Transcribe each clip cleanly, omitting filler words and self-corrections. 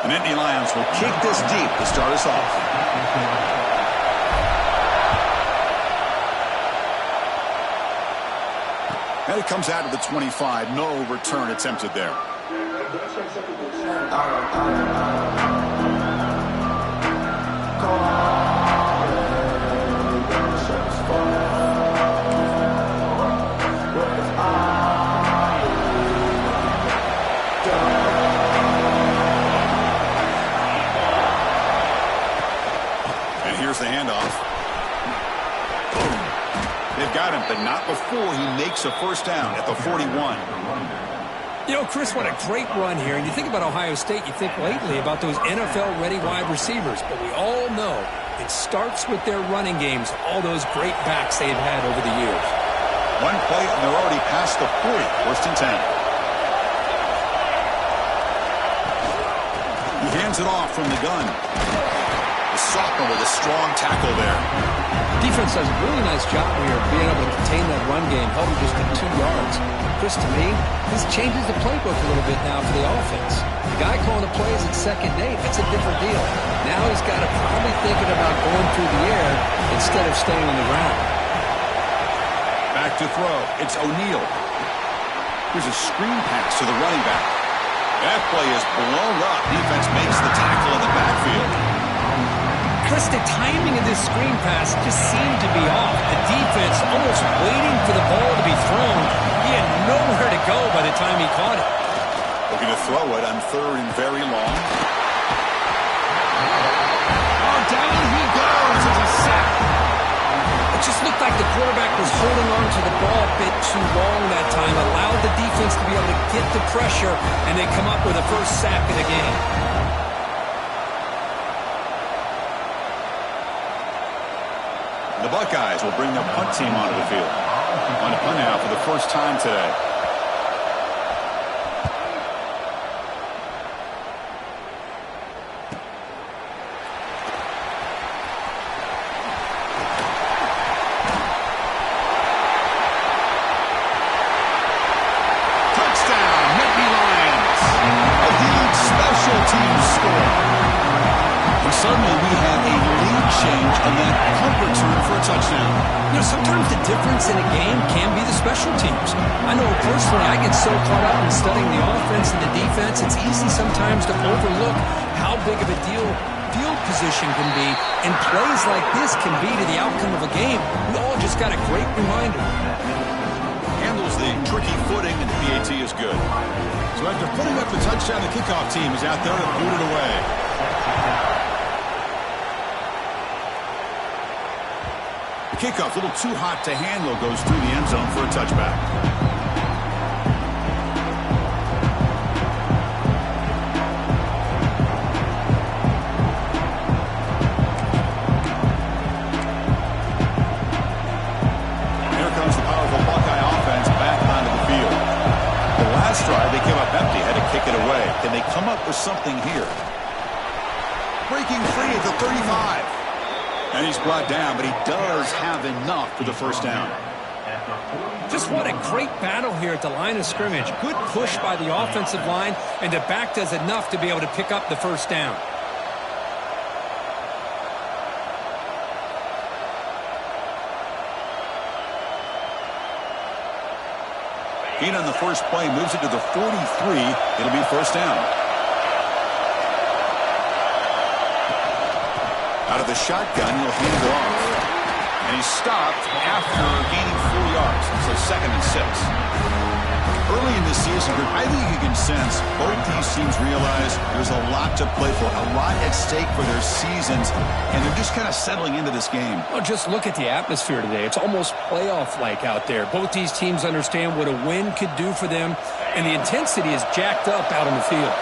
The Nittany Lions will kick this deep to start us off. And it comes out of the 25. No return attempted there. And here's the handoff. They've got him, but not before he makes a first down at the 41. You know, Chris, what a great run here. And you think about Ohio State, you think lately about those NFL-ready wide receivers. But we all know it starts with their running games, all those great backs they've had over the years. One play, and they're already past the 40, first and 10. He hands it off from the gun. The sophomore with a strong tackle there. Defense does a really nice job here being able to contain that run game, held him just at 2 yards. Chris, to me, this changes the playbook a little bit now for the offense. The guy calling the plays at 2nd and 8, that's a different deal. Now he's got to probably thinking about going through the air instead of staying on the ground. Back to throw. It's O'Neal. Here's a screen pass to the running back. That play is blown up. Defense makes the tackle in the backfield. Chris, the timing of this screen pass just seemed to be off. The defense almost waiting for the ball to be thrown. He had nowhere to go by the time he caught it. Looking to throw it on 3rd and very long. Oh, down he goes. It's a sack. It just looked like the quarterback was holding on to the ball a bit too long that time, allowed the defense to be able to get the pressure, and they come up with a first sack of the game. The Buckeyes will bring the punt team onto the field. On a punt now for the first time today. Touchdown, Nittany Lions. A huge special teams score. And suddenly we have a lead change on that punt return for a touchdown. You know, sometimes the difference in a game can be the special teams. I know personally I get so caught up in studying the offense and the defense, it's easy sometimes to overlook how big of a deal field position can be, and plays like this can be to the outcome of a game. We all just got a great reminder. Handles the tricky footing, and the PAT is good. So after putting up the touchdown, the kickoff team is out there to boot it away. The kickoff, a little too hot to handle, goes through the end zone for a touchback. Here comes the powerful Buckeye offense back onto the field. The last drive, they came up empty, had to kick it away. Can they come up with something here? Breaking free at the 35. And he's brought down, but he does have enough for the first down. Just what a great battle here at the line of scrimmage. Good push by the offensive line, and the back does enough to be able to pick up the first down. Gain on the first play, moves it to the 43. It'll be first down. Out of the shotgun, he'll hand it off. And he's stopped after gaining 4 yards. So 2nd and 6. Early in the season, I think you can sense both these teams realize there's a lot to play for, a lot at stake for their seasons, and they're just kind of settling into this game. Well, just look at the atmosphere today. It's almost playoff-like out there. Both these teams understand what a win could do for them, and the intensity is jacked up out on the field.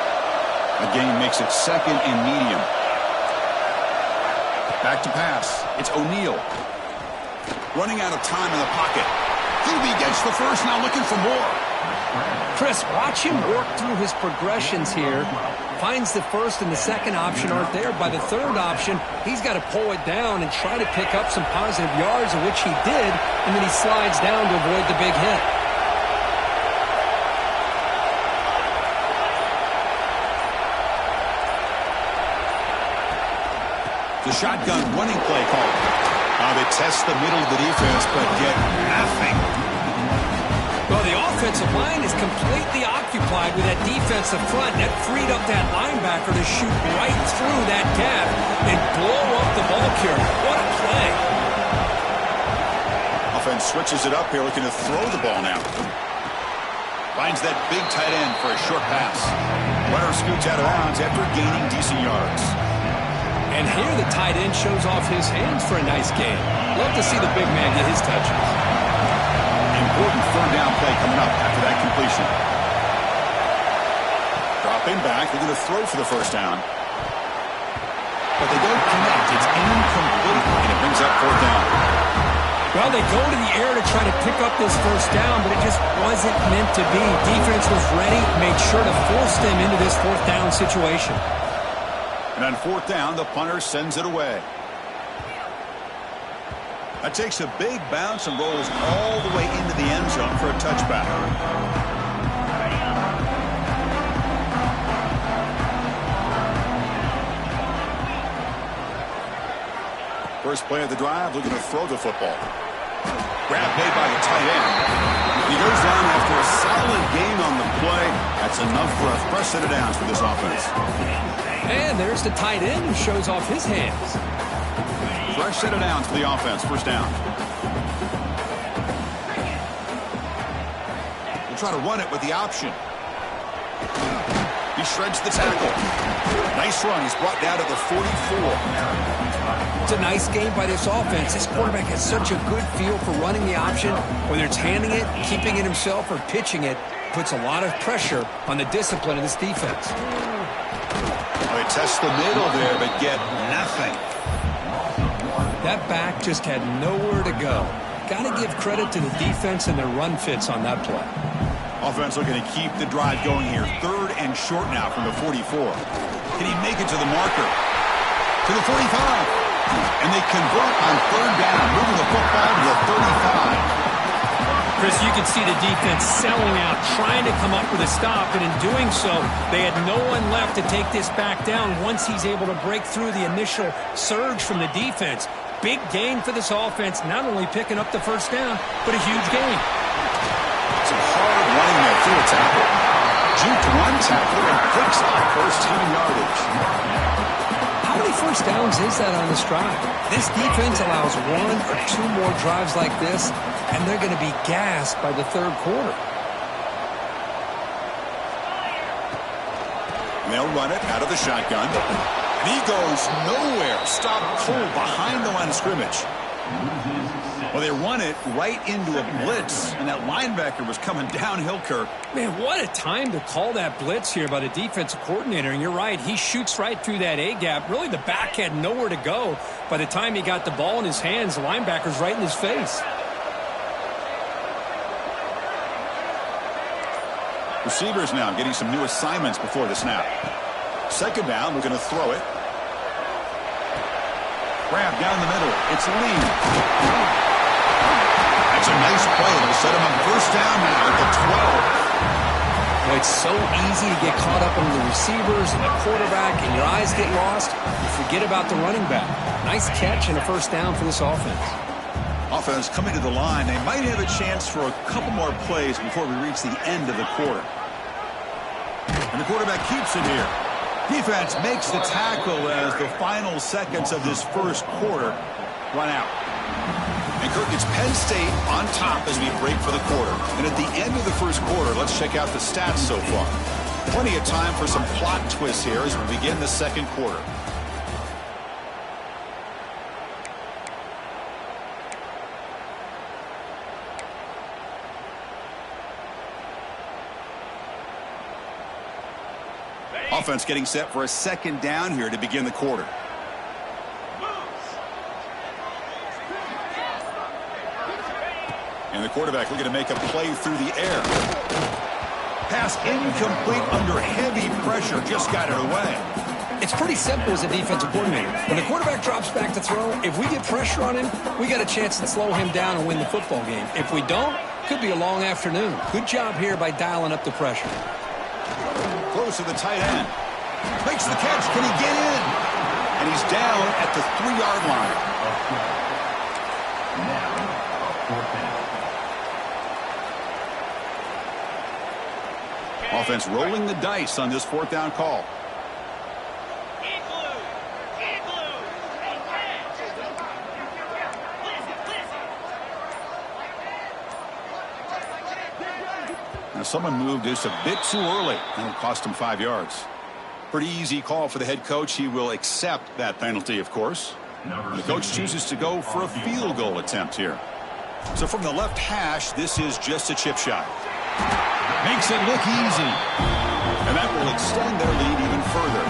The game makes it 2nd and medium. Back to pass. It's O'Neal. Running out of time in the pocket. Hubie gets the first, now looking for more. Chris, watch him work through his progressions here. Finds the first and the second option aren't there. By the third option, he's got to pull it down and try to pick up some positive yards, of which he did, and then he slides down to avoid the big hit. The shotgun running play call. They test the middle of the defense, but get nothing. Well, the offensive line is completely occupied with that defensive front. That freed up that linebacker to shoot right through that gap and blow up the ball carrier. What a play. Offense switches it up here, looking to throw the ball now. Finds that big tight end for a short pass. Runner scoots out of bounds after gaining decent yards. And here the tight end shows off his hands for a nice game. Love to see the big man get his touches. Important third down play coming up after that completion. Dropping back, they're going to throw for the first down. But they don't connect. It's incomplete, and it brings up fourth down. Well, they go to the air to try to pick up this first down, but it just wasn't meant to be. Defense was ready, made sure to force them into this fourth down situation. And on fourth down, the punter sends it away. That takes a big bounce and rolls all the way into the end zone for a touchback. First play of the drive, looking to throw the football. Grab made by the tight end. He goes down after a solid gain on the play. That's enough for a fresh set of downs for this offense. And there's the tight end who shows off his hands. Fresh set of downs for the offense. First down. We'll try to run it with the option. He shreds the tackle. Nice run. He's brought down to the 44. It's a nice game by this offense. This quarterback has such a good feel for running the option. Whether it's handing it, keeping it himself, or pitching it, puts a lot of pressure on the discipline of this defense. They test the middle there, but get nothing. That back just had nowhere to go. Got to give credit to the defense and their run fits on that play. Offense looking to keep the drive going here. Third and short now from the 44. Can he make it to the marker? To the 45. And they convert on third down, moving the football to the 35. Chris, you can see the defense selling out, trying to come up with a stop, and in doing so, they had no one left to take this back down once he's able to break through the initial surge from the defense. Big gain for this offense, not only picking up the first down, but a huge gain. Some hard running there through a tackle. Juked one tackle and picks up first team yardage. How many first downs is that on this drive? This defense allows one or two more drives like this, and they're going to be gassed by the third quarter. And they'll run it out of the shotgun. And he goes nowhere. Stop cold behind the line of scrimmage. Well, they run it right into a blitz, and that linebacker was coming downhill, Kirk. Man, what a time to call that blitz here by the defensive coordinator. And you're right, he shoots right through that A-gap. Really, the back had nowhere to go. By the time he got the ball in his hands, the linebacker's right in his face. Receivers now getting some new assignments before the snap. Second down, we're going to throw it. Grab down the middle. It's Lee. That's a nice play. They'll set him on first down now at the 12. Well, it's so easy to get caught up in the receivers and the quarterback, and your eyes get lost. You forget about the running back. Nice catch and a first down for this offense. Offense coming to the line. They might have a chance for a couple more plays before we reach the end of the quarter. And the quarterback keeps it here. Defense makes the tackle as the final seconds of this first quarter run out. And Kirk, it's Penn State on top as we break for the quarter. And at the end of the first quarter, let's check out the stats so far. Plenty of time for some plot twists here as we begin the second quarter. Offense getting set for a second down here to begin the quarter. And the quarterback looking to make a play through the air. Pass incomplete under heavy pressure. Just got it away. It's pretty simple as a defensive coordinator. When the quarterback drops back to throw, if we get pressure on him, we got a chance to slow him down and win the football game. If we don't, could be a long afternoon. Good job here by dialing up the pressure. Close to the tight end. Makes the catch. Can he get in? And he's down at the 3-yard line. Offense rolling the dice on this 4th down call. Now someone moved this a bit too early. That'll cost him 5 yards. Pretty easy call for the head coach. He will accept that penalty, of course. And the coach chooses to go for a field goal attempt here. So from the left hash, this is just a chip shot. Makes it look easy. And that will extend their lead even further.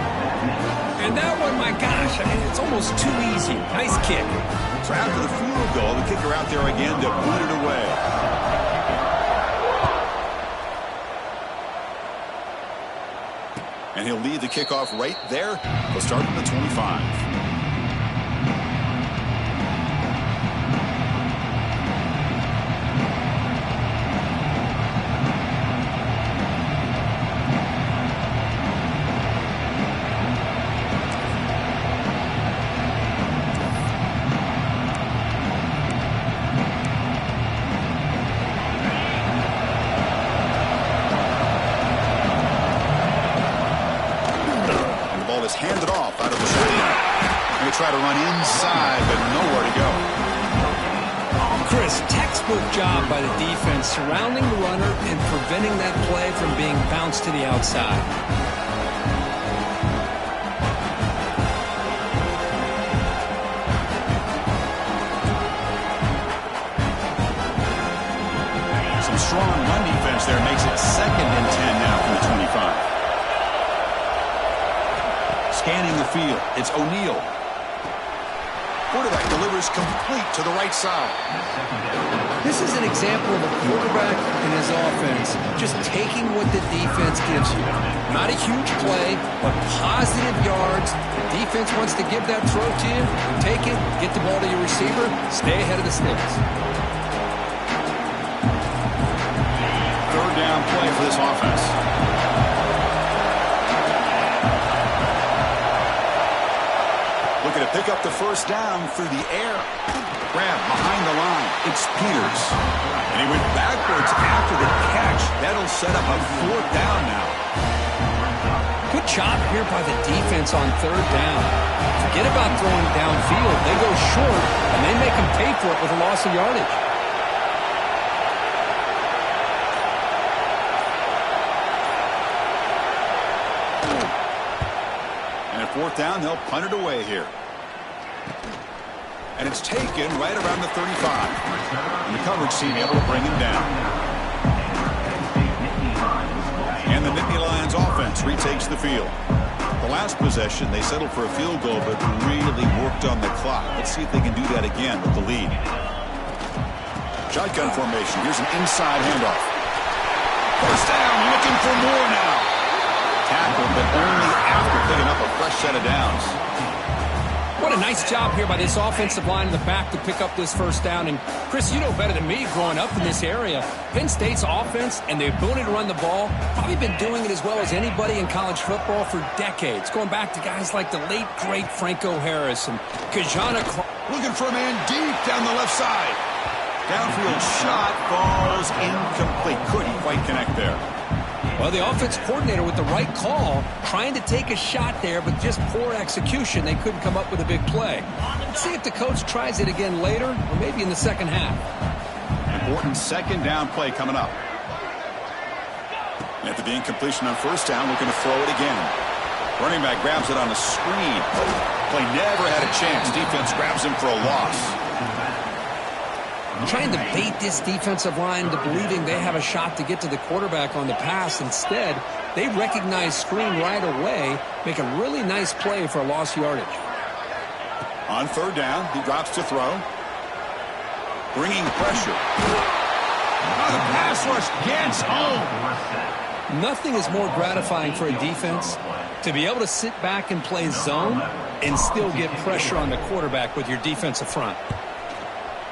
And that one, my gosh, I mean, it's almost too easy. Nice kick. So after the field goal, the kicker out there again to put it away. And he'll lead the kickoff right there. He'll start from the 25. Handed off out of the screen. They try to run inside, but nowhere to go. Chris, textbook job by the defense surrounding the runner and preventing that play from being bounced to the outside. Some strong run defense there makes it 2nd and 10 now from the 25. Scanning the field, it's O'Neal. Quarterback delivers complete to the right side. This is an example of a quarterback and his offense just taking what the defense gives you. Not a huge play, but positive yards. The defense wants to give that throw to you. You take it, get the ball to your receiver, stay ahead of the sticks. 3rd down play for this offense. Looking to pick up the 1st down through the air. Grab behind the line. It's Peters. And he went backwards after the catch. That'll set up a 4th down now. Good job here by the defense on 3rd down. Forget about throwing downfield. They go short, and they make them pay for it with a loss of yardage. And at 4th down, they'll punt it away here. And it's taken right around the 35. And the coverage team able to bring him down. And the Nittany Lions offense retakes the field. The last possession, they settled for a field goal, but really worked on the clock. Let's see if they can do that again with the lead. Shotgun formation. Here's an inside handoff. 1st down, looking for more now. Tackle, but only after picking up a fresh set of downs. What a nice job here by this offensive line in the back to pick up this 1st down. And, Chris, you know better than me growing up in this area. Penn State's offense and the ability to run the ball, probably been doing it as well as anybody in college football for decades, going back to guys like the late, great Franco Harris and Kajana. Looking for a man deep down the left side. Downfield shot falls incomplete. Couldn't quite connect there. Well, the offense coordinator with the right call, trying to take a shot there, but just poor execution. They couldn't come up with a big play. Let's see if the coach tries it again later, or maybe in the 2nd half. Important 2nd down play coming up. After the incompletion on 1st down, looking to throw it again. Running back grabs it on a screen. Play never had a chance. Defense grabs him for a loss. Trying to bait this defensive line to believing they have a shot to get to the quarterback on the pass. Instead, they recognize screen right away, make a really nice play for a lost yardage. On 3rd down, he drops to throw. Bringing pressure. The pass rush gets home. Nothing is more gratifying for a defense to be able to sit back and play zone and still get pressure on the quarterback with your defensive front.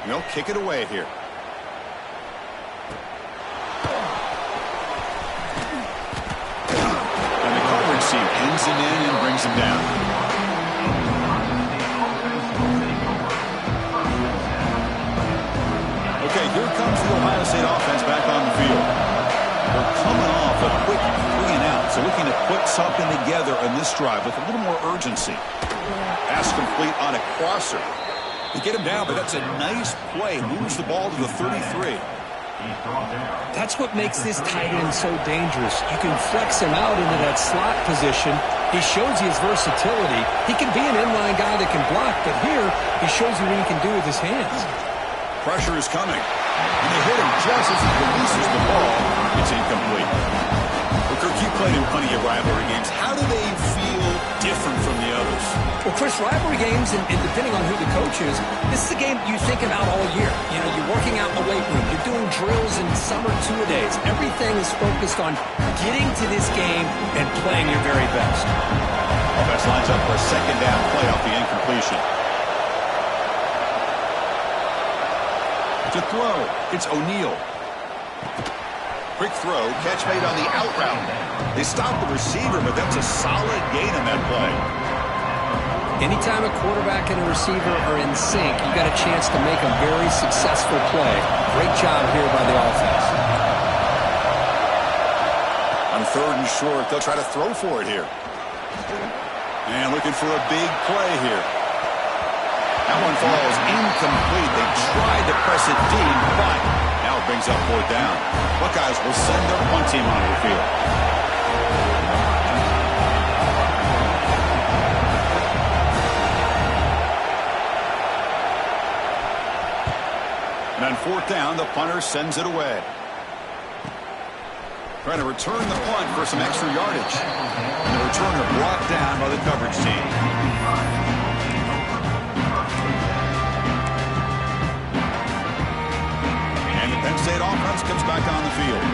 They'll kick it away here. And the coverage team pins him in and brings him down. Ohio State offense back on the field. They're coming off a quick 3 and out, so looking to put something together in this drive with a little more urgency. Pass complete on a crosser. They get him down, but that's a nice play. Moves the ball to the 33. That's what makes this tight end so dangerous. You can flex him out into that slot position. He shows you his versatility. He can be an inline guy that can block, but here he shows you what he can do with his hands. Pressure is coming. And they hit him just as he releases the ball. It's incomplete. Well, Kirk, you played in plenty of rivalry games. How do they feel different from the others? Well, Chris, rivalry games, and depending on who the coach is, this is a game you think about all year. You know, you're working out in the weight room. You're doing drills in summer two-a-days. Everything is focused on getting to this game and playing your very best. Offense lines up for a second down play off the incompletion. To throw, it's O'Neal. Quick throw, catch made on the out route. They stop the receiver, but that's a solid gain on that play. Anytime a quarterback and a receiver are in sync, you got a chance to make a very successful play. Great job here by the offense. On 3rd and short, they'll try to throw for it here. And looking for a big play here. That one falls incomplete. They tried to press it deep, but now it brings up 4th down. Buckeyes will send their punt team onto the field. And on 4th down, the punter sends it away. Trying to return the punt for some extra yardage. And the returner brought down by the coverage team. And the Penn State offense comes back on the field.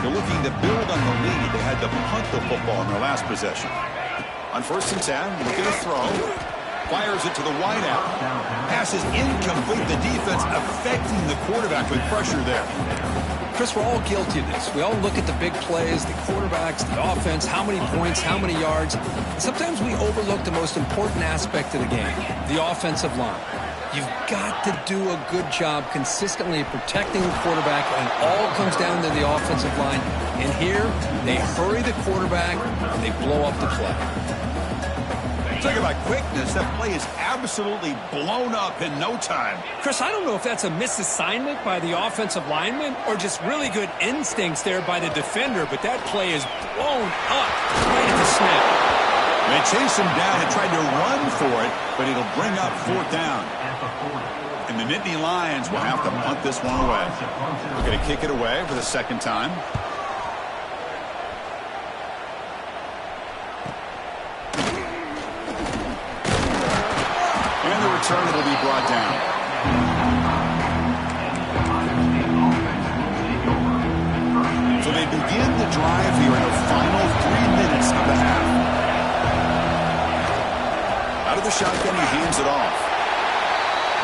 They're looking to build on the lead. They had to punt the football in their last possession. On 1st and 10, looking to throw. Fires it to the wideout. Pass is incomplete. The defense affecting the quarterback with pressure there. Chris, we're all guilty of this. We all look at the big plays, the quarterbacks, the offense, how many points, how many yards. And sometimes we overlook the most important aspect of the game, the offensive line. You've got to do a good job consistently protecting the quarterback, and it all comes down to the offensive line. And here, they hurry the quarterback, and they blow up the play. Talk about quickness. That play is absolutely blown up in no time. Chris, I don't know if that's a misassignment by the offensive lineman or just really good instincts there by the defender, but that play is blown up right at the snap. They chased him down and tried to run for it, but it'll bring up 4th down. And the Nittany Lions will have to punt this one away. They're going to kick it away for the 2nd time. And the return will be brought down. So they begin the drive here in the final 3 minutes of the half. Out of the shotgun, he hands it off.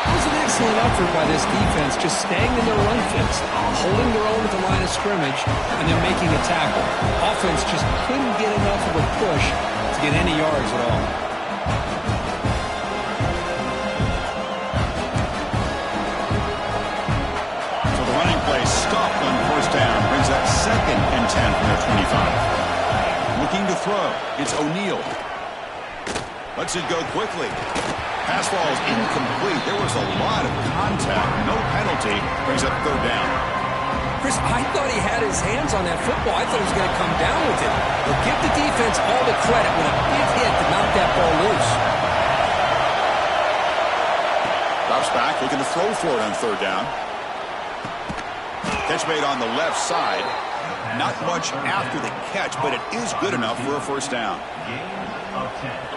It was an excellent effort by this defense, just staying in their run fits, holding their own at the line of scrimmage, and then making a tackle. Offense just couldn't get enough of a push to get any yards at all. So the running play stopped on 1st down, brings up 2nd and 10 from their 25. Looking to throw, it's O'Neal. Lets it go quickly. Pass ball is incomplete. There was a lot of contact. No penalty. Brings up 3rd down. Chris, I thought he had his hands on that football. I thought he was going to come down with it. But give the defense all the credit with a big hit to knock that ball loose. Drops back, looking to throw for it on 3rd down. Catch made on the left side. Not much after the catch, but it is good enough for a 1st down.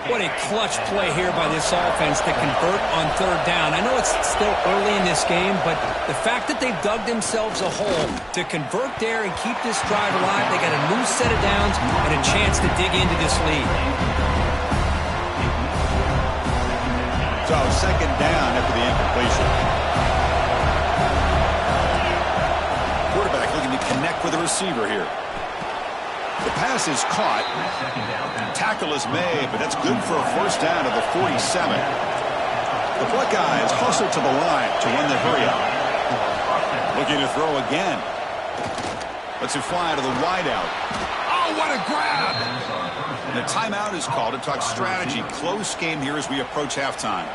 What a clutch play here by this offense to convert on 3rd down. I know it's still early in this game, but the fact that they've dug themselves a hole to convert there and keep this drive alive, they got a new set of downs and a chance to dig into this lead. So 2nd down after the incompletion. Quarterback looking to connect with the receiver here. The pass is caught. Tackle is made, but that's good for a 1st down to the 47. The Buckeyes hustle to the line to run the hurry up. Looking to throw again. Lets it fly to the wideout. Oh, what a grab! And the timeout is called to talk strategy. Close game here as we approach halftime.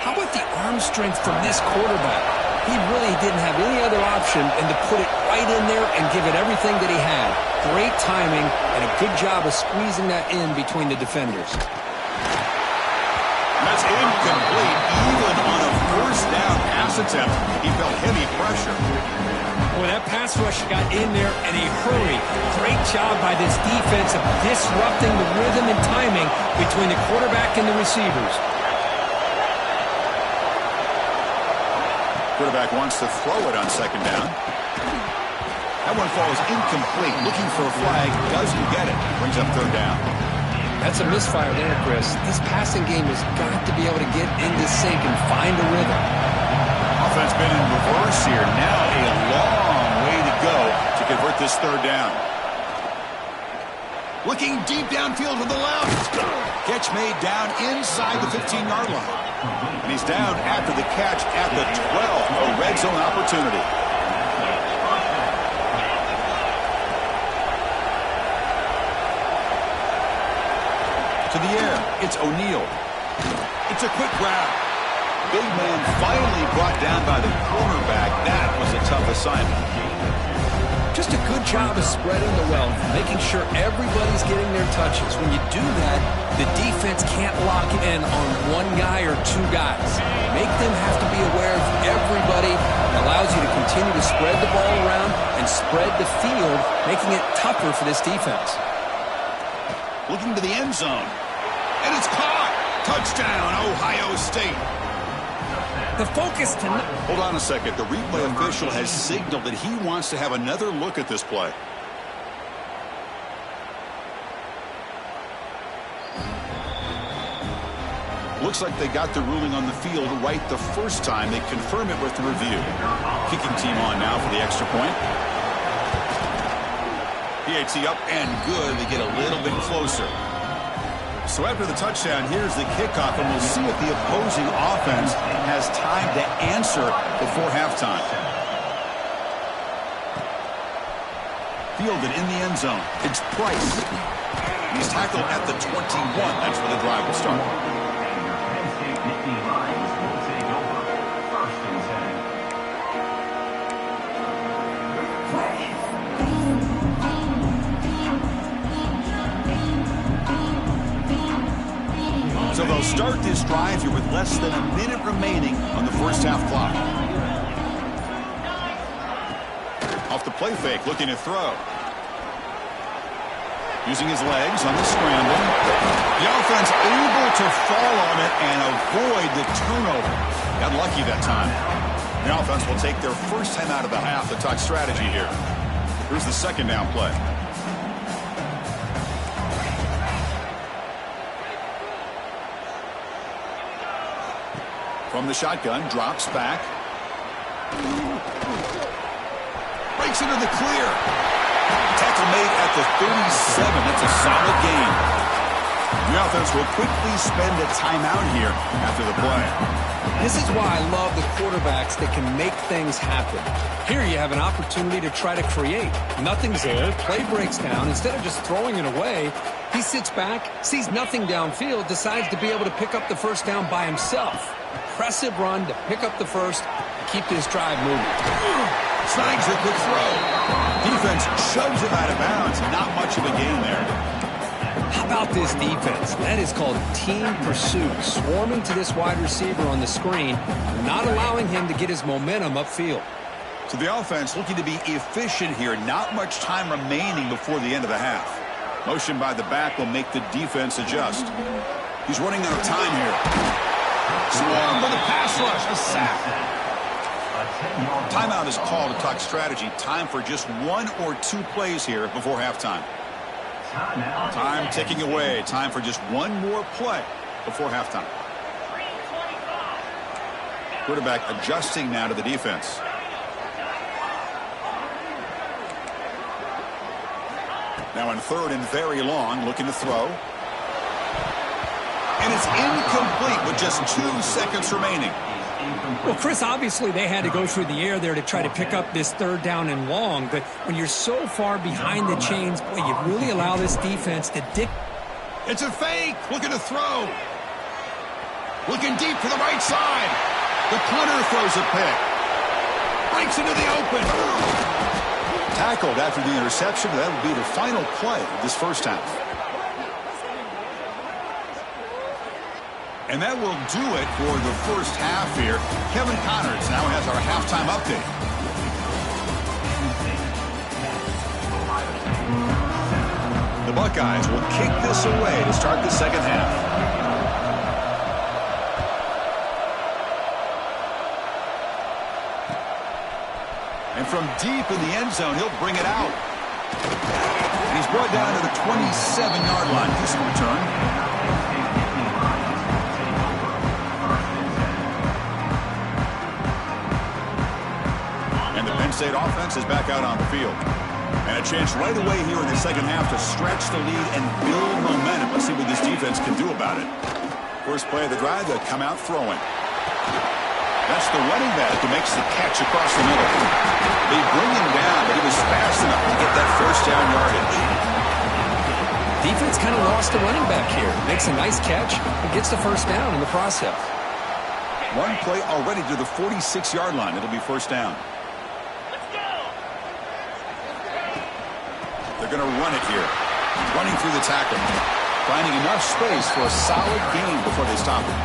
How about the arm strength from this quarterback? He really didn't have any other option than to put it right in there and give it everything that he had. Great timing and a good job of squeezing that in between the defenders. That's incomplete. Even on a first down pass attempt, he felt heavy pressure. Boy, that pass rush got in there in a hurry. Great job by this defense of disrupting the rhythm and timing between the quarterback and the receivers. Quarterback wants to throw it on second down. That one falls incomplete. Looking for a flag. Doesn't get it. Brings up third down. That's a misfire there, Chris. This passing game has got to be able to get into sync and find a rhythm. Offense been in reverse here. Now a long way to go to convert this third down. Looking deep downfield to the left. Catch made down inside the 15-yard line. And he's down after the catch at the 12. A red zone opportunity. To the air. It's O'Neal. It's a quick grab. Big man finally brought down by the cornerback. That was a tough assignment. Just a good job of spreading the wealth, making sure everybody's getting their touches. When you do that, the defense can't lock in on one guy or two guys. Make them have to be aware of everybody. It allows you to continue to spread the ball around and spread the field, making it tougher for this defense. Looking to the end zone. And it's caught. Touchdown, Ohio State. The focus tonight. Hold on a second. The replay official has signaled that he wants to have another look at this play. Looks like they got the ruling on the field right the first time. They confirm it with the review. Kicking team on now for the extra point. PAT up and good. They get a little bit closer. So after the touchdown, here's the kickoff, and we'll see if the opposing offense has time to answer before halftime. Fielded in the end zone. It's Price. He's tackled at the 21. That's where the drive will start. So they'll start this drive here with less than a minute remaining on the first half clock. Off the play fake, looking to throw. Using his legs on the scramble. The offense able to fall on it and avoid the turnover. Got lucky that time. The offense will take their first time out of the half to talk strategy here. Here's the second down play. From the shotgun, drops back. Breaks into the clear. Tackle made at the 37. That's a solid gain. The offense will quickly spend a timeout here after the play. This is why I love the quarterbacks that can make things happen. Here you have an opportunity to try to create. Nothing's there. Play breaks down. Instead of just throwing it away, he sits back, sees nothing downfield, decides to be able to pick up the first down by himself. Impressive run to pick up the first and keep this drive moving. Snags a quick throw. Defense shoves him out of bounds. Not much of a gain there. How about this defense? That is called team pursuit. Swarming to this wide receiver on the screen, not allowing him to get his momentum upfield. So the offense looking to be efficient here. Not much time remaining before the end of the half. Motion by the back will make the defense adjust. He's running out of time here. Swarm with a pass rush, a sack. Timeout is called to talk strategy. Time for just one or two plays here before halftime. Time ticking away. Time for just one more play before halftime. Quarterback adjusting now to the defense. Now in third and very long, looking to throw. And it's incomplete with just 2 seconds remaining. Well, Chris, obviously they had to go through the air there to try to pick up this third down and long, but when you're so far behind the chains, boy, you really allow this defense to It's a fake. Looking to throw. Looking deep to the right side. The punter throws a pick. Breaks into the open. Tackled after the interception. That will be the final play of this first half. And that will do it for the first half here. Kevin Connors now has our halftime update. The Buckeyes will kick this away to start the second half. And from deep in the end zone, he'll bring it out. And he's brought down to the 27-yard line. This return. State offense is back out on the field. And a chance right away here in the second half to stretch the lead and build momentum. Let's see what this defense can do about it. First play of the drive, they'll come out throwing. That's the running back who makes the catch across the middle. They bring him down, but he was fast enough to get that first down yardage. Defense kind of lost the running back here. Makes a nice catch and gets the first down in the process. One play already to the 46-yard line. It'll be first down. They're going to run it here. Running through the tackle. Finding enough space for a solid gain before they stop it.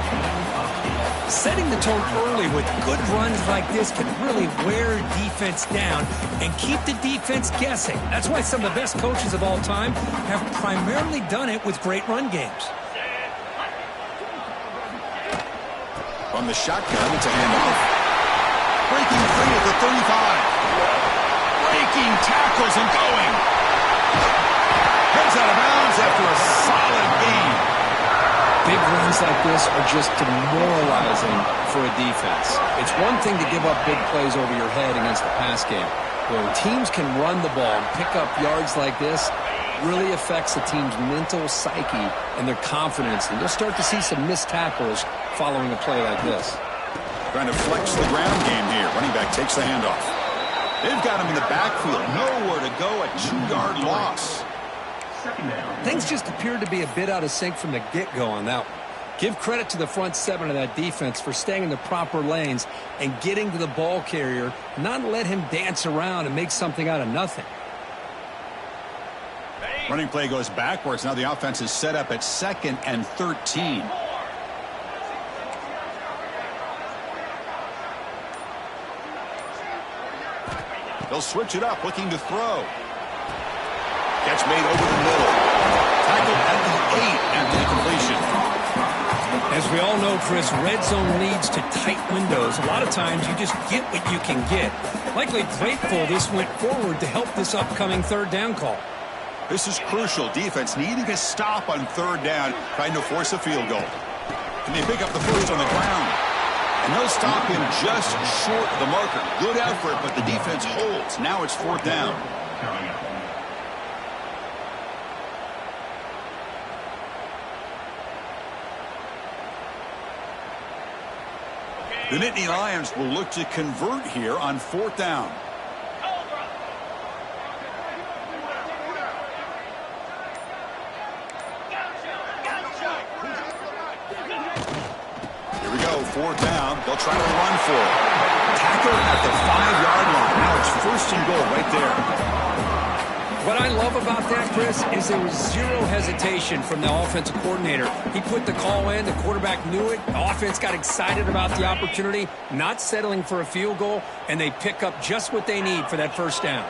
Setting the tone early with good runs like this can really wear defense down and keep the defense guessing. That's why some of the best coaches of all time have primarily done it with great run games. From the shotgun, it's a handoff. Breaking free at the 35. Breaking tackles and going. Heads out of bounds after a solid gain. Big runs like this are just demoralizing for a defense. It's one thing to give up big plays over your head against the pass game. When teams can run the ball and pick up yards like this, really affects the team's mental psyche and their confidence. And you'll start to see some missed tackles following a play like this. Trying to flex the ground game here. Running back takes the handoff. They've got him in the backfield. Nowhere to go. A 2-yard loss. Things just appeared to be a bit out of sync from the get-go on that one. Give credit to the front seven of that defense for staying in the proper lanes and getting to the ball carrier, not let him dance around and make something out of nothing. Running play goes backwards. Now the offense is set up at 2nd and 13. They'll switch it up, looking to throw. Catch made over the middle. Tackled at the 8 after the completion. As we all know, Chris, red zone leads to tight windows. A lot of times you just get what you can get. Likely grateful this went forward to help this upcoming third down call. This is crucial. Defense needing a stop on third down, trying to force a field goal. Can they pick up the first on the ground? And they'll stop him just short of the marker. Good effort, but the defense holds. Now it's fourth down. The Nittany Lions will look to convert here on fourth down. Here we go, fourth down. They'll try to run for it. Tackle at the 5-yard line. Now it's first and goal right there. What I love about that, Chris, is there was zero hesitation from the offensive coordinator. He put the call in, the quarterback knew it, the offense got excited about the opportunity, not settling for a field goal, and they pick up just what they need for that first down.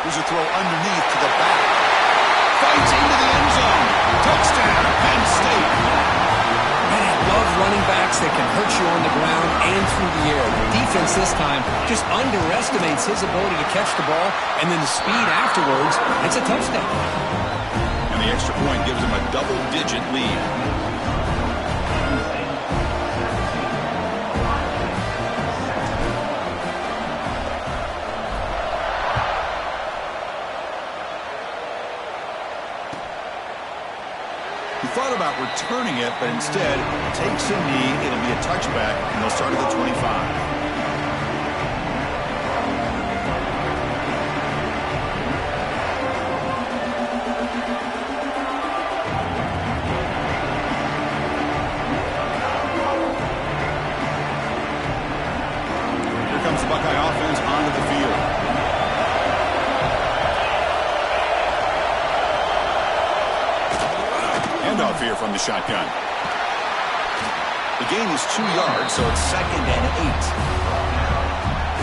Here's a throw underneath to the back. Fights into the end zone. Touchdown, Penn State. Running backs that can hurt you on the ground and through the air. The defense this time just underestimates his ability to catch the ball, and then the speed afterwards, it's a touchdown. And the extra point gives him a double-digit lead. thought about returning it, but instead takes a knee. It'll be a touchback, and they'll start at the 25. The Buckeye offense onto the field. Handoff here from the shotgun. The gain is 2 yards, so it's 2nd and 8.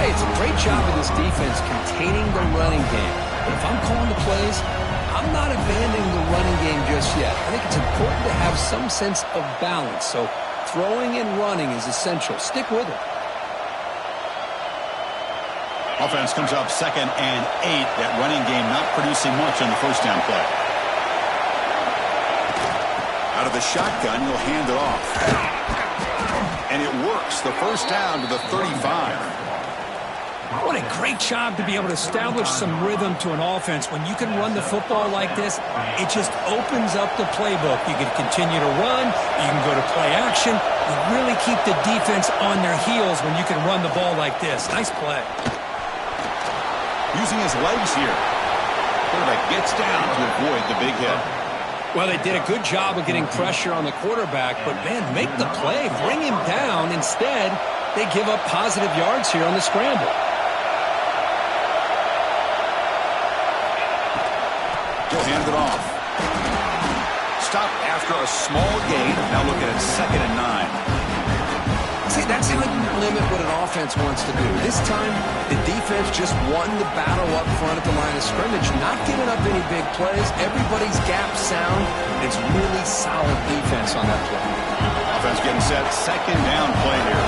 Hey, it's a great job of this defense containing the running game. But if I'm calling the plays, I'm not abandoning the running game just yet. I think it's important to have some sense of balance. So throwing and running is essential. Stick with it. Offense comes up 2nd and 8. That running game not producing much on the first down play. Out of the shotgun, he'll hand it off. And it works. The first down to the 35. What a great job to be able to establish some rhythm to an offense. When you can run the football like this, it just opens up the playbook. You can continue to run. You can go to play action. You really keep the defense on their heels when you can run the ball like this. Nice play. Using his legs here. Quarterback gets down to avoid the big hit. Well, they did a good job of getting pressure on the quarterback, but, man, make the play. Bring him down. Instead, they give up positive yards here on the scramble. He'll hand it off. Stop after a small gain. Now look at it, 2nd and 9. See, that's how you limit what an offense wants to do. This time, the defense just won the battle up front at the line of scrimmage, not giving up any big plays. Everybody's gap sound. It's really solid defense on that play. Offense getting set. 2nd down play here.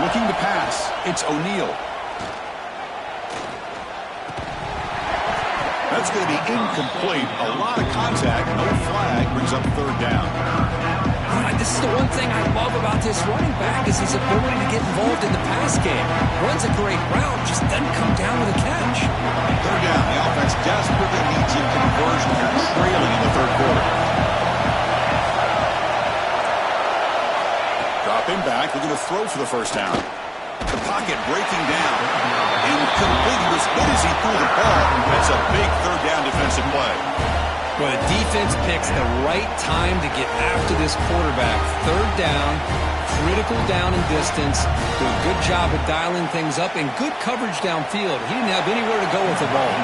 Looking to pass. It's O'Neal. That's going to be incomplete. A lot of contact. No flag. Brings up 3rd down. This is the one thing I love about this running back is his ability to get involved in the pass game. Runs a great route, just doesn't come down with a catch. 3rd down. The offense desperately needs a conversion here, trailing in the 3rd quarter. Dropping back. Looking to throw for the first down. The pocket breaking down. Incomplete. He was good as he threw the ball. That's a big 3rd down defensive play. Well, the defense picks the right time to get after this quarterback. 3rd down, critical down and distance. Do a good job of dialing things up and good coverage downfield. He didn't have anywhere to go with the ball.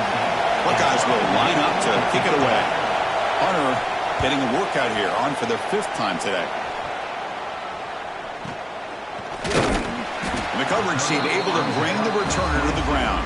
Buckeyes will line up to kick it away. Hunter getting a workout here, on for their 5th time today. And the coverage team able to bring the returner to the ground.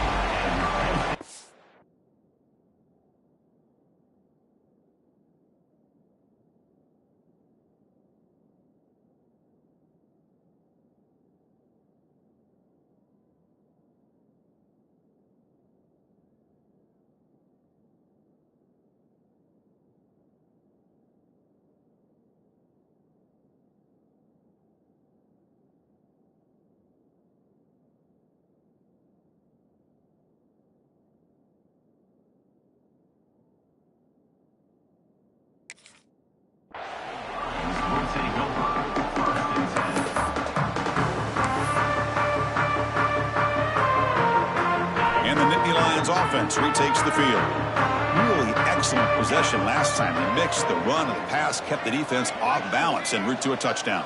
Offense retakes the field. Really excellent possession last time. They mixed the run and the pass, kept the defense off balance en route to a touchdown.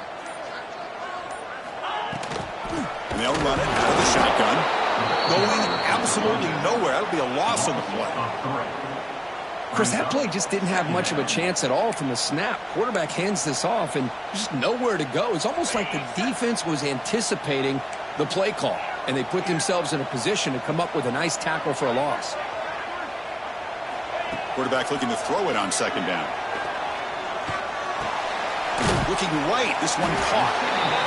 And they'll run it out of the shotgun. Going absolutely nowhere. That'll be a loss on the play. Chris, that play just didn't have much of a chance at all from the snap. Quarterback hands this off and just nowhere to go. It's almost like the defense was anticipating the play call, and they put themselves in a position to come up with a nice tackle for a loss. Quarterback looking to throw it on 2nd down. Looking right. This one caught.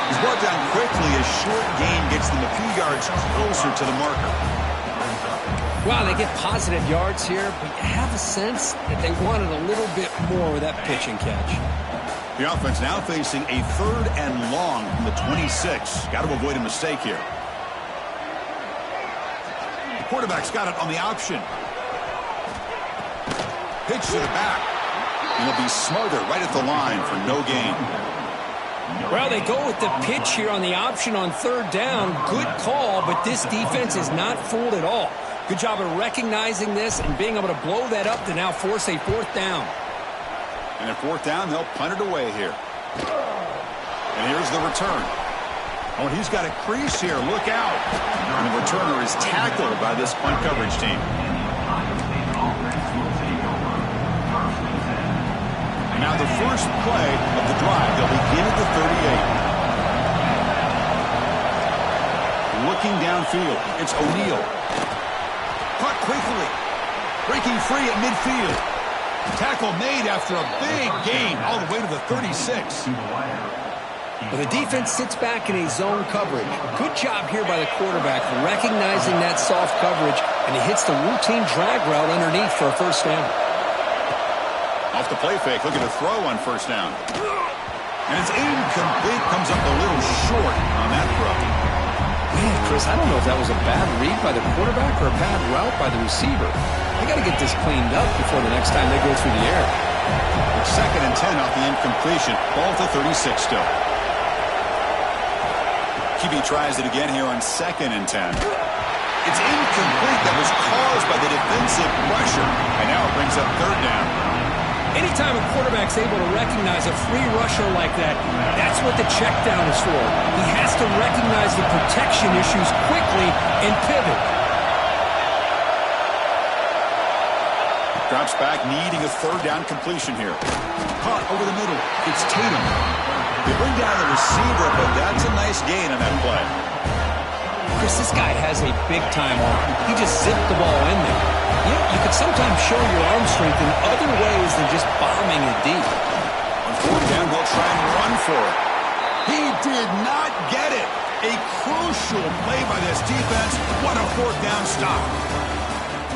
He's brought down quickly. A short gain gets them a few yards closer to the marker. Well, they get positive yards here, but you have a sense that they wanted a little bit more with that pitch and catch. The offense now facing a 3rd and long from the 26. Got to avoid a mistake here. The quarterback's got it on the option. Pitch to the back. And he'll be smothered right at the line for no gain. Well, they go with the pitch here on the option on third down. Good call, but this defense is not fooled at all. Good job of recognizing this and being able to blow that up to now force a fourth down. And at fourth down, they'll punt it away here. And here's the return. Oh, he's got a crease here. Look out. And the returner is tackled by this punt coverage team. And now the first play of the drive. They'll begin at the 38. Looking downfield. It's O'Neal. Caught quickly. Breaking free at midfield. Tackle made after a big gain all the way to the 36. Well, the defense sits back in a zone coverage. Good job here by the quarterback recognizing that soft coverage, and he hits the routine drag route underneath for a first down. Off the play fake, looking to throw on first down. And it's incomplete, comes up a little short on that throw. Man, Chris, I don't know if that was a bad read by the quarterback or a bad route by the receiver. They got to get this cleaned up before the next time they go through the air. It's 2nd and 10 off the incompletion. Ball to 36 still. QB tries it again here on 2nd and 10. It's incomplete. That was caused by the defensive pressure. And now it brings up third down. Anytime a quarterback's able to recognize a free rusher like that, that's what the check down is for. He has to recognize the protection issues quickly and pivot. Drops back, needing a third down completion here. Caught over the middle. It's Tatum. They bring down the receiver, but that's a nice gain on that play. Chris, this guy has a big-time arm. He just zipped the ball in there. You could sometimes show your arm strength in other ways than just bombing it deep. On fourth down, they'll try and run for it. He did not get it. A crucial play by this defense. What a fourth down stop.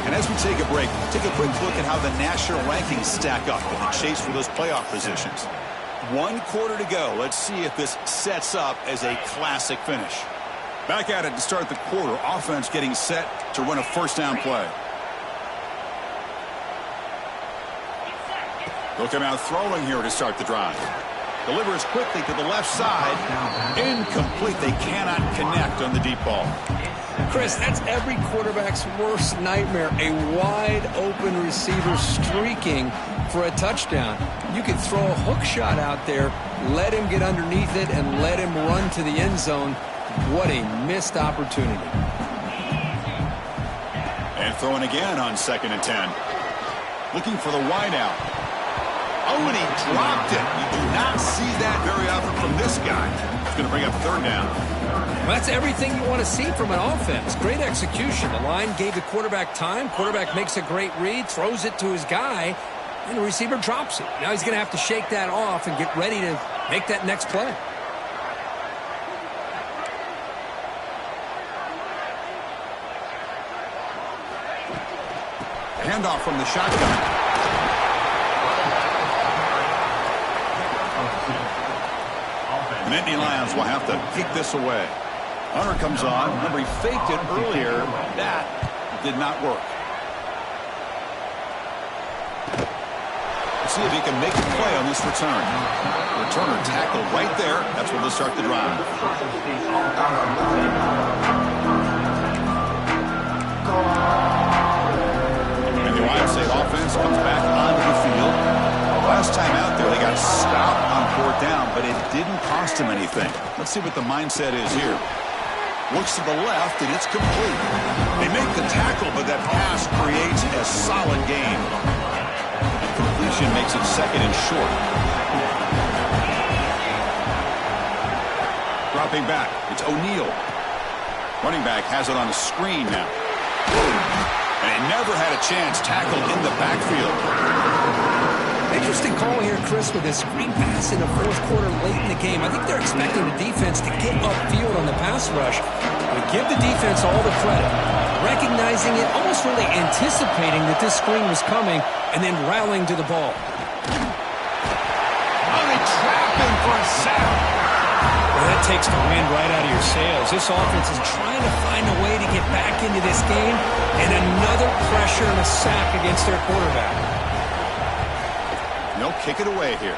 And as we take a break, take a quick look at how the national rankings stack up in the chase for those playoff positions. 1 quarter to go. Let's see if this sets up as a classic finish. Back at it to start the quarter. Offense getting set to run a first down play. They'll come out throwing here to start the drive. Delivers quickly to the left side. Incomplete. They cannot connect on the deep ball. Chris, that's every quarterback's worst nightmare. A wide-open receiver streaking for a touchdown. You could throw a hook shot out there, let him get underneath it, and let him run to the end zone. What a missed opportunity. And throwing again on 2nd and 10. Looking for the wide out. Oh, and he dropped it. You do not see that very often from this guy. It's going to bring up third down. Well, that's everything you want to see from an offense. Great execution. The line gave the quarterback time. Quarterback makes a great read, throws it to his guy, and the receiver drops it. Now he's going to have to shake that off and get ready to make that next play. Handoff from the shotgun. And Nittany Lions will have to kick this away. Hunter comes on. Remember, he faked it earlier. That did not work. Let's see if he can make a play on this return. Returner tackled right there. That's where they'll start the drive. And the Ohio State offense comes back onto the field. Last time out there, they got stopped on fourth down, but it didn't cost him anything. Let's see what the mindset is here. Looks to the left, and it's complete. They make the tackle, but that pass creates a solid gain. Completion makes it 2nd and short. Dropping back, it's O'Neal. Running back has it on a screen now. And he never had a chance tackled in the backfield. Interesting call here, Chris, with a screen pass in the fourth quarter late in the game. I think they're expecting the defense to get upfield on the pass rush. But give the defense all the credit. Recognizing it, almost really anticipating that this screen was coming, and then rallying to the ball. Oh, they trap him for a sack. Well, that takes the wind right out of your sails. This offense is trying to find a way to get back into this game, and another pressure and a sack against their quarterback. He'll kick it away here.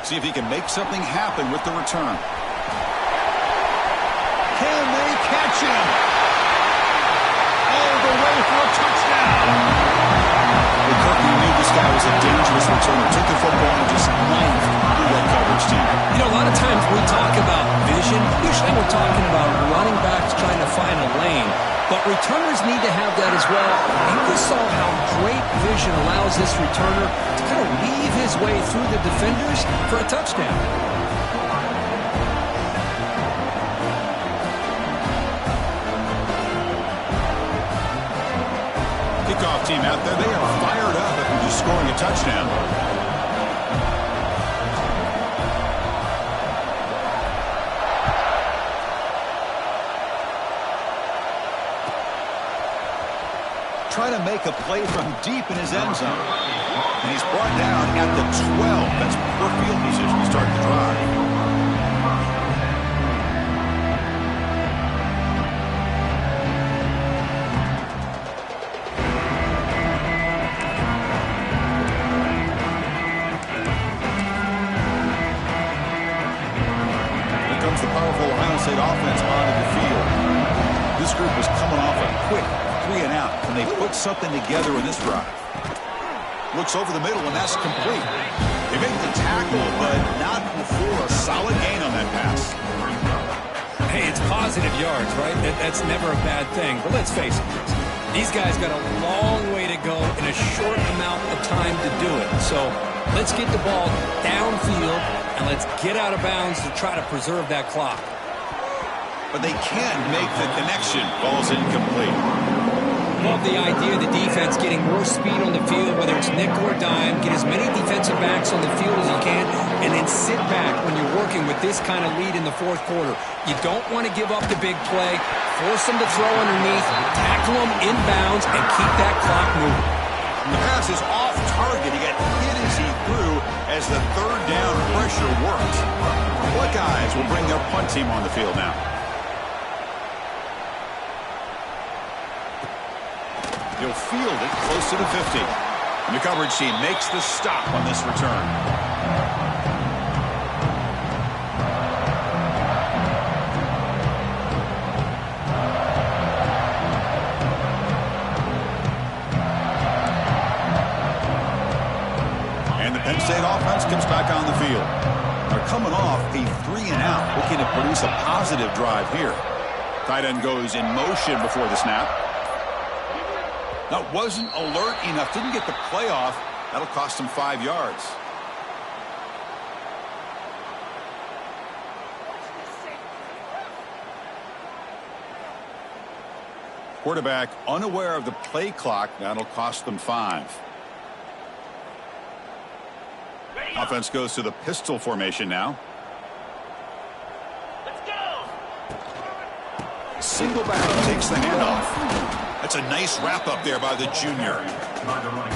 See if he can make something happen with the return. Can they catch him? All the way for a touchdown. McCarthy knew this guy was a dangerous returner. Took the football and just knifed through that coverage team. You know, a lot of times we talk about vision. Usually we're talking about running backs trying to find a lane. But returners need to have that as well. And we saw how great vision allows this returner to kind of weave his way through the defenders for a touchdown. Kickoff team out there, they are fired up after just scoring a touchdown. Trying to make a play from deep in his end zone. And he's brought down at the 12. That's poor field position to start the drive. Here comes the powerful Ohio State offense onto the field. This group was coming off a quick 3 and out. Can they put something together in this drive? Looks over the middle, and that's complete. They made the tackle, but not before a solid gain on that pass. Hey, it's positive yards, right? That's never a bad thing. But let's face it, these guys got a long way to go in a short amount of time to do it. So let's get the ball downfield, and let's get out of bounds to try to preserve that clock. But they can't make the connection. Ball's incomplete. Love the idea of the defense getting more speed on the field, whether it's nickel or dime. Get as many defensive backs on the field as you can, and then sit back when you're working with this kind of lead in the fourth quarter. You don't want to give up the big play. Force them to throw underneath, tackle them inbounds, and keep that clock moving. The pass is off target. He got hit as he threw as the third down pressure worked. Buckeyes will bring their punt team on the field now. He'll field it close to the 50. And the coverage team makes the stop on this return. And the Penn State offense comes back on the field. They're coming off a 3 and out, looking to produce a positive drive here. Tight end goes in motion before the snap. That wasn't alert enough. Didn't get the play off. That'll cost him 5 yards. Quarterback unaware of the play clock. That'll cost them 5. Offense goes to the pistol formation now. Let's go. Single back takes the handoff. That's a nice wrap-up there by the junior.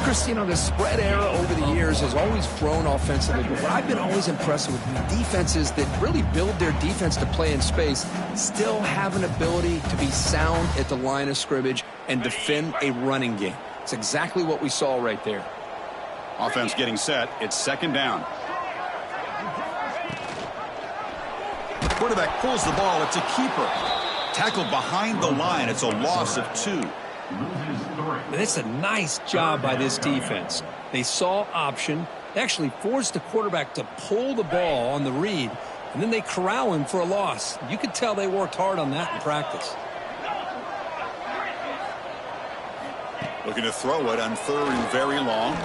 Chris, you know, the spread era over the years has always grown offensively, but what I've been always impressed with defenses that really build their defense to play in space still have an ability to be sound at the line of scrimmage and defend a running game. It's exactly what we saw right there. Offense getting set. It's second down. Quarterback pulls the ball. It's a keeper. Tackled behind the line. It's a loss of 2. It's a nice job by this defense. They saw option. They actually forced the quarterback to pull the ball on the read, and then they corral him for a loss. You could tell they worked hard on that in practice. Looking to throw it on 3rd and very long.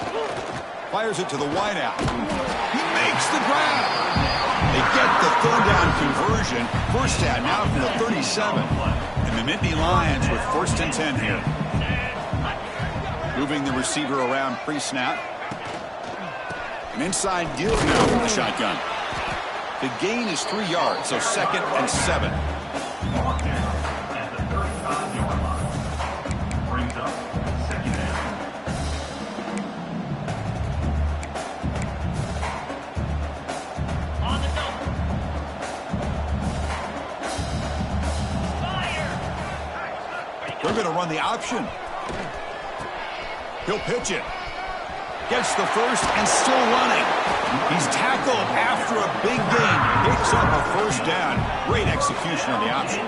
Fires it to the wideout. He makes the grab. They get the 3rd down conversion. First down now from the 37. And the Nittany Lions with 1st and 10 here. Moving the receiver around pre-snap. An inside deal now from the shotgun. The gain is 3 yards, so 2nd and 7. They're going to run the option. He'll pitch it. Gets the first and still running. He's tackled after a big gain. Picks up a first down. Great execution on the option.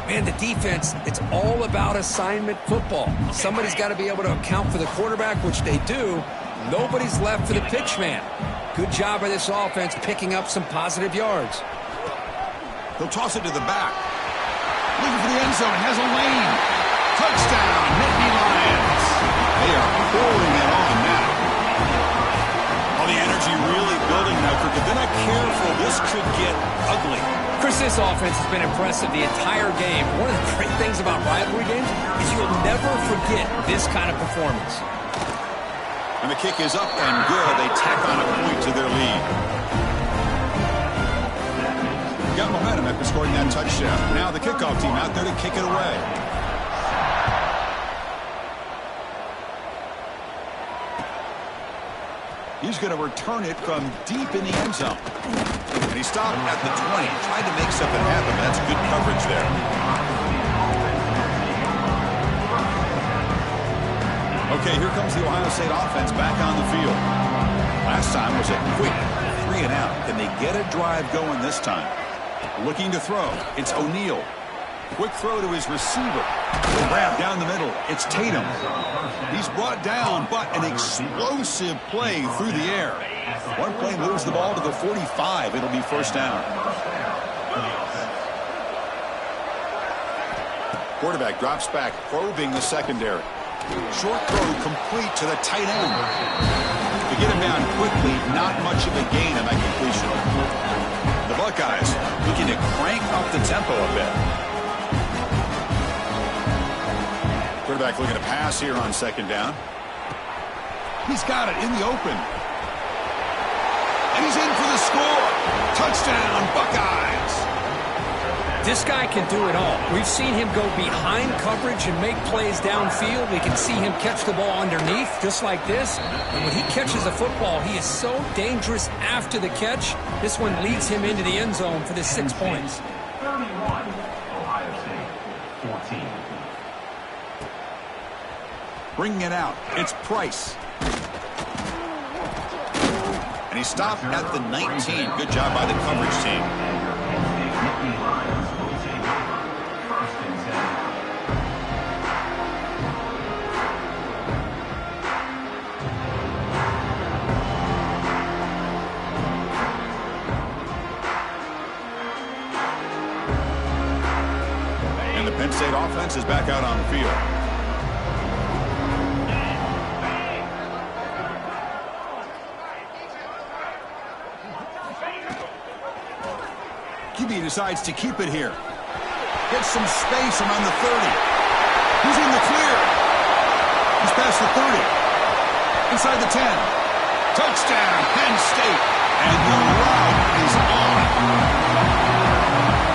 Man, the defense, it's all about assignment football. Somebody's got to be able to account for the quarterback, which they do. Nobody's left for the pitch man. Good job by this offense picking up some positive yards. He'll toss it to the back. Looking for the end zone. Has a lane. Touchdown, Nittany Lions. They are pouring it on now. Oh, the energy really building now. If they're not careful, this could get ugly. Chris, this offense has been impressive the entire game. One of the great things about rivalry games is you'll never forget this kind of performance. And the kick is up and good. They tack on a point to their lead. Got momentum after scoring that touchdown. Now the kickoff team out there to kick it away. He's going to return it from deep in the end zone. And he stopped at the 20. Tried to make something happen. That's good coverage there. Okay, here comes the Ohio State offense back on the field. Last time was a quick 3 and out. Can they get a drive going this time? Looking to throw. It's O'Neal. Quick throw to his receiver. Grab down the middle. It's Tatum. He's brought down, but an explosive play through the air. One play moves the ball to the 45. It'll be first down. Quarterback drops back, probing the secondary. Short throw complete to the tight end. To get him down quickly, not much of a gain on that completion. The Buckeyes looking to crank up the tempo a bit. Quarterback looking to pass here on second down. He's got it in the open. And he's in for the score. Touchdown, Buckeyes. This guy can do it all. We've seen him go behind coverage and make plays downfield. We can see him catch the ball underneath, just like this. And when he catches a football, he is so dangerous after the catch. This one leads him into the end zone for the 6 points. 31, Ohio State, 14. Bringing it out, it's Price. And he stopped at the 19. Good job by the coverage team. And the Penn State offense is back out on the field. QB decides to keep it here. Gets some space around the 30. He's in the clear. He's past the 30. Inside the 10. Touchdown, Penn State. And the route is on.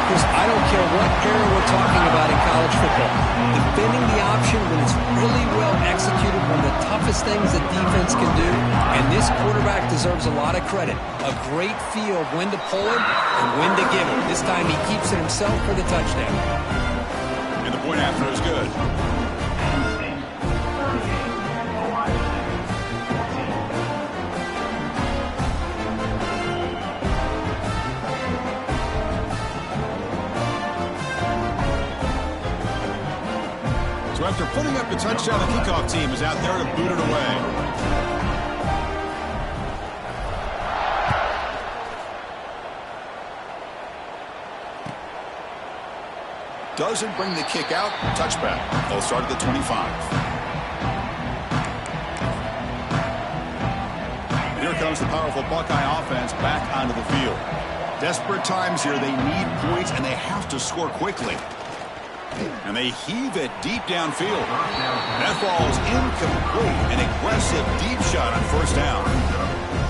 Chris, I don't care what era we're talking about in college football. Defending the option when it's really well executed, one of the toughest things that defense can do. And this quarterback deserves a lot of credit. A great feel of when to pull it and when to give it. This time he keeps it himself for the touchdown. And the point after is good. So after putting up the touchdown, the kickoff team is out there to boot it away. Doesn't bring the kick out. Touchback. They'll start at the 25. Here comes the powerful Buckeye offense back onto the field. Desperate times here. They need points, and they have to score quickly. And they heave it deep downfield. That ball is incomplete. An aggressive deep shot on first down.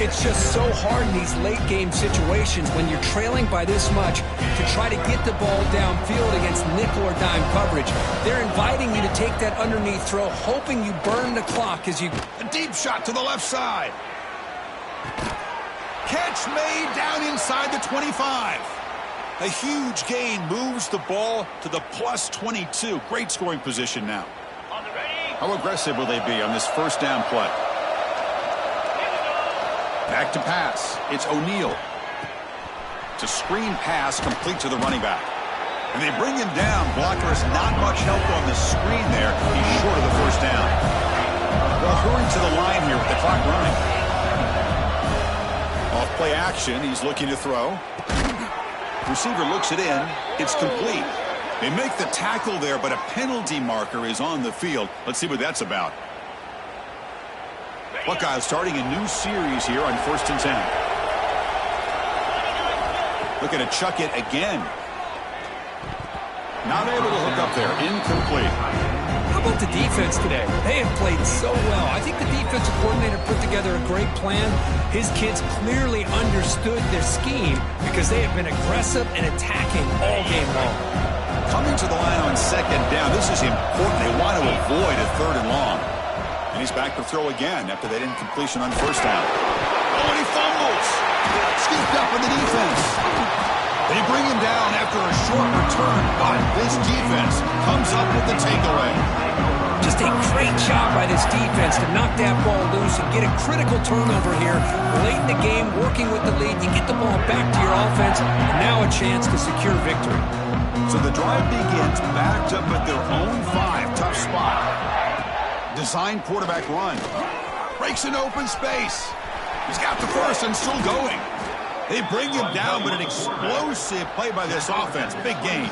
It's just so hard in these late-game situations when you're trailing by this much to try to get the ball downfield against nickel or dime coverage. They're inviting you to take that underneath throw, hoping you burn the clock as you... A deep shot to the left side. Catch made down inside the 25. A huge gain moves the ball to the plus 22. Great scoring position now. How aggressive will they be on this first down play? Back to pass. It's O'Neal. It's a screen pass complete to the running back. And they bring him down. Blocker has not much help on the screen there. He's short of the first down. They'll hurry to the line here with the clock running. Off play action. He's looking to throw. Receiver looks it in. It's complete. They make the tackle there, but a penalty marker is on the field. Let's see what that's about. Buckeyes starting a new series here on 1st and 10. Looking to chuck it again. Not able to hook up there. Incomplete. How about the defense today? They have played so well. I think the defensive coordinator put together a great plan. His kids clearly understood their scheme because they have been aggressive and attacking all game long. Coming to the line on 2nd down. This is important. They want to avoid a 3rd and long. And he's back to throw again after that incompletion on 1st down. Oh, and he fumbles. Scooped up in the defense. They bring him down after a short return, but this defense comes up with the takeaway. Just a great job by this defense to knock that ball loose and get a critical turnover here. Late in the game, working with the lead, you get the ball back to your offense, and now a chance to secure victory. So the drive begins backed up at their own 5. Tough spot. Design quarterback run. Breaks an open space. He's got the first and still going. They bring him down, but an explosive play by this offense. Big game.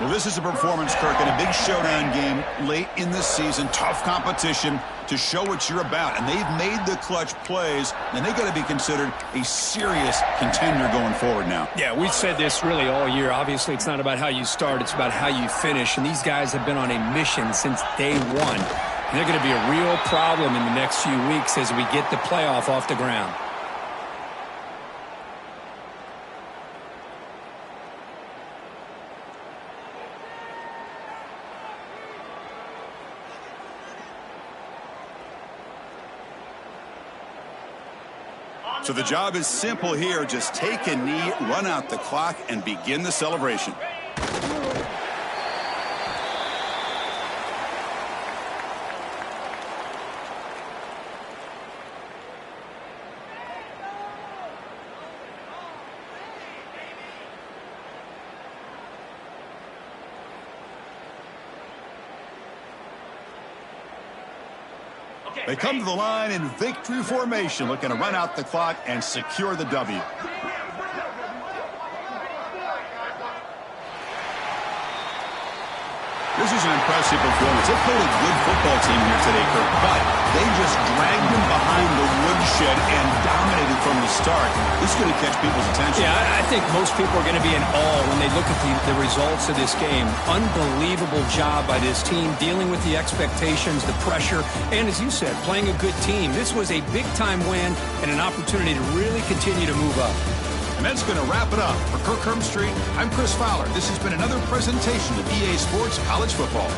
Well, this is a performance, Kirk, in a big showdown game late in the season. Tough competition to show what you're about. And they've made the clutch plays, and they got to be considered a serious contender going forward now. Yeah, we've said this really all year. Obviously, it's not about how you start. It's about how you finish. And these guys have been on a mission since day one. And they're going to be a real problem in the next few weeks as we get the playoff off the ground. So the job is simple here. Just take a knee, run out the clock, and begin the celebration. They come to the line in victory formation, looking to run out the clock and secure the W. This is an impressive performance. They played a good football team here today, Kirk, but they just dragged them behind the woodshed and dominated from the start. This is going to catch people's attention. Yeah, I think most people are going to be in awe when they look at the results of this game. Unbelievable job by this team, dealing with the expectations, the pressure, and as you said, playing a good team. This was a big-time win and an opportunity to really continue to move up. And that's going to wrap it up. For Kirk Herbstreit, I'm Chris Fowler. This has been another presentation of EA Sports College Football.